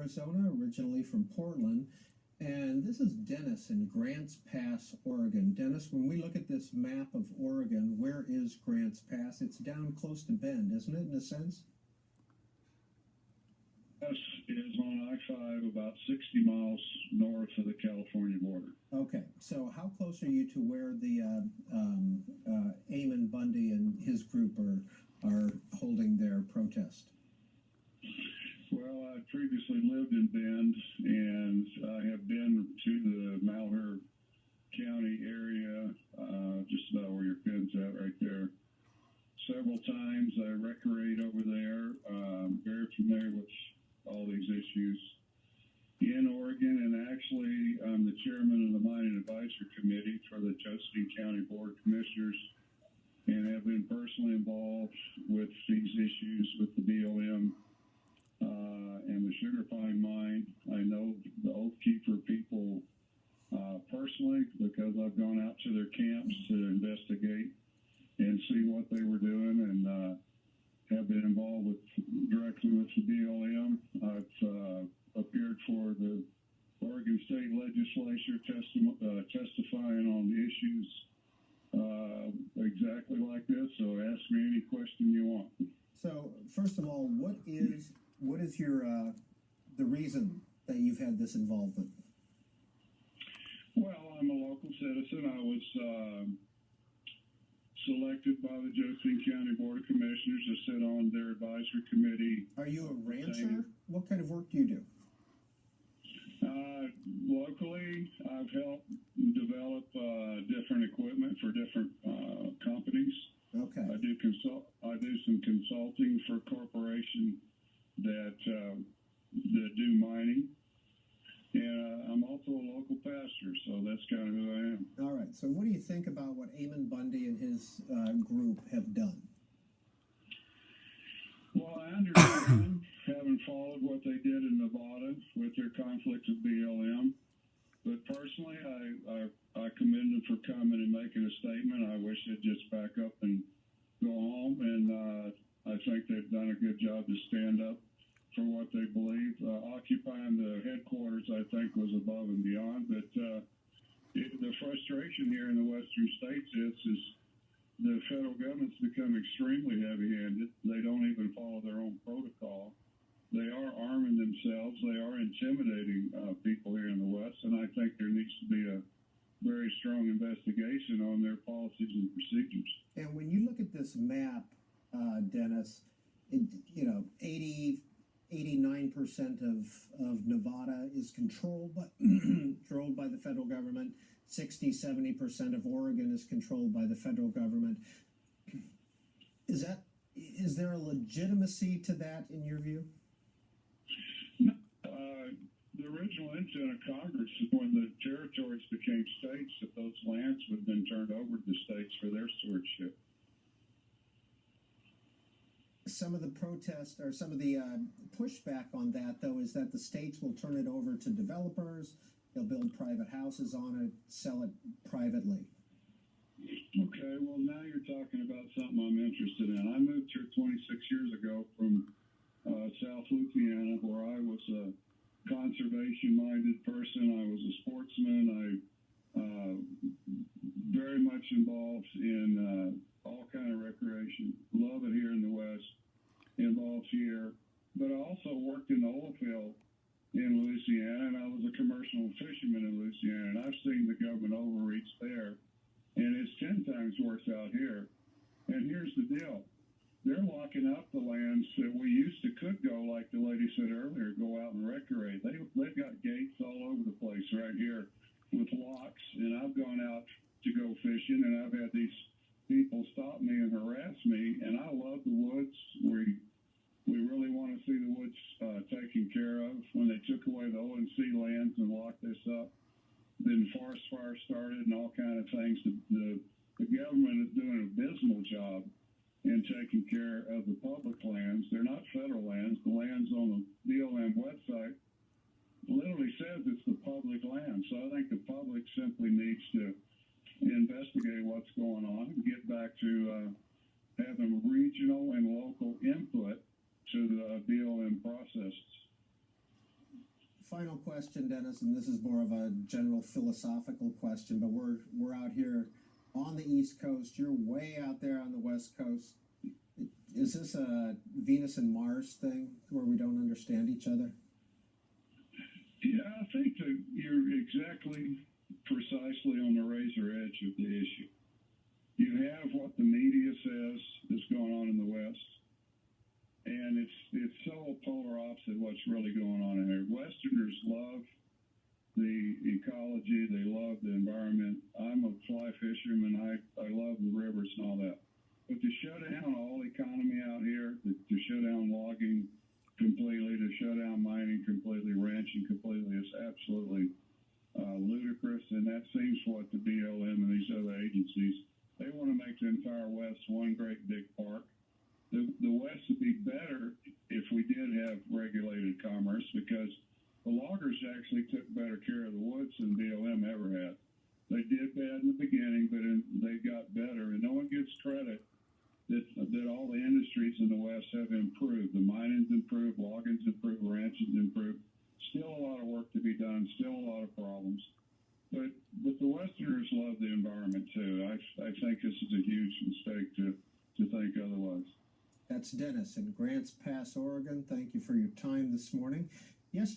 Arizona, originally from Portland. And this is Dennis in Grants Pass, Oregon. Dennis, when we look at this map of Oregon, where is Grants Pass? It's down close to Bend, isn't it, in a sense? Yes, it is on I-5 about 60 miles north of the California border. Okay, so how close are you to where the Eamon Bundy and his group are holding their protest? Well, I previously lived in Bend, and I have been to the Malheur County area, just about where your pin's at right there, several times. I recreate over there, very familiar with all these issues in Oregon, and actually I'm the chairman of the Mining Advisory Committee for the Josephine County Board of Commissioners, and have been personally involved with these issues with the BLM and the sugar pine mine. I know the Oath Keeper people personally because I've gone out to their camps to investigate and see what they were doing, and have been involved directly with the BLM. I've appeared for the Oregon State Legislature testifying on the issues exactly like this, so ask me any question you want. So, first of all, what is your the reason that you've had this involvement? Well, I'm a local citizen. I was selected by the Josephine County Board of Commissioners to sit on their advisory committee. Are you a rancher? What kind of work do you do? Locally, I've helped develop different equipment for different companies. Okay. I do some consulting for corporations that do mining. And I'm also a local pastor, so that's kind of who I am. All right. So what do you think about what Eamon Bundy and his group have done? Well, I understand, having followed what they did in Nevada with their conflict with BLM. But personally, I commend them for coming and making a statement. I wish they'd just back up and go home. And I think they've done a good job to stand up for what they believe. Occupying the headquarters, I think, was above and beyond. But the frustration here in the western states is the federal government's become extremely heavy-handed. They don't even follow their own protocol. They are arming themselves. They are intimidating people here in the West, and I think there needs to be a very strong investigation on their policies and procedures. And when you look at this map, Dennis, 89% of Nevada is controlled by the federal government. 60-70% of Oregon is controlled by the federal government. Is there a legitimacy to that in your view? No. The original intent of Congress is when the territories became states that those lands would have been turned over to the states for their stewardship. Some of the protest or some of the pushback on that, though, is that the states will turn it over to developers. They'll build private houses on it, sell it privately. Okay, well, now you're talking about something I'm interested in. I moved here 26 years ago from South Louisiana, where I was a conservation-minded person. I was a sportsman. I very much involved in all kind of recreation. Love it here in the West. Involved here. But I also worked in the oil field in Louisiana, and I was a commercial fisherman in Louisiana, and I've seen the government overreach there, and it's 10 times worse out here. And here's the deal. They're locking up the lands that we used to could go, like the lady said earlier, go out and recreate. They've got gates all over the place right here with locks, and I've gone out to go fishing, and I've had these people stop me and harass me, and I love the woods. We really want to see the woods taken care of. When they took away the O&C lands and locked this up, then forest fires started and all kind of things. The government is doing an abysmal job in taking care of the public lands. They're not federal lands. The lands on the BLM website literally says it's the public land. So I think the public simply needs to investigate what's going on and get back to having regional and local input to the BLM process. final question, Dennis, and this is more of a general philosophical question, but we're out here on the East Coast. You're way out there on the West Coast. Is this a Venus and Mars thing where we don't understand each other? Yeah, I think that you're exactly precisely on the razor edge of the issue. You have what the media says is going on in the West, and it's so polar opposite what's really going on in there. Westerners love the ecology, they love the environment. I'm a fly fisherman, I love the rivers and all that. But to shut down all economy out here, to shut down logging completely, to shut down mining completely, ranching completely, is absolutely ludicrous. And that seems what the BLM and these other agencies, they want to make the entire West one great big park. The West would be better if we did have regulated commerce, because the loggers actually took better care of the woods than BLM ever had. They did bad in the beginning, but they got better, and no one gets credit that all the industries in the West have improved. The mining's improved, logging's improved, ranching's improved. Still a lot of work to be done, still a lot of problems. But the Westerners love the environment too. I think this is a huge mistake to think otherwise. That's Dennis in Grants Pass, Oregon. Thank you for your time this morning. Yesterday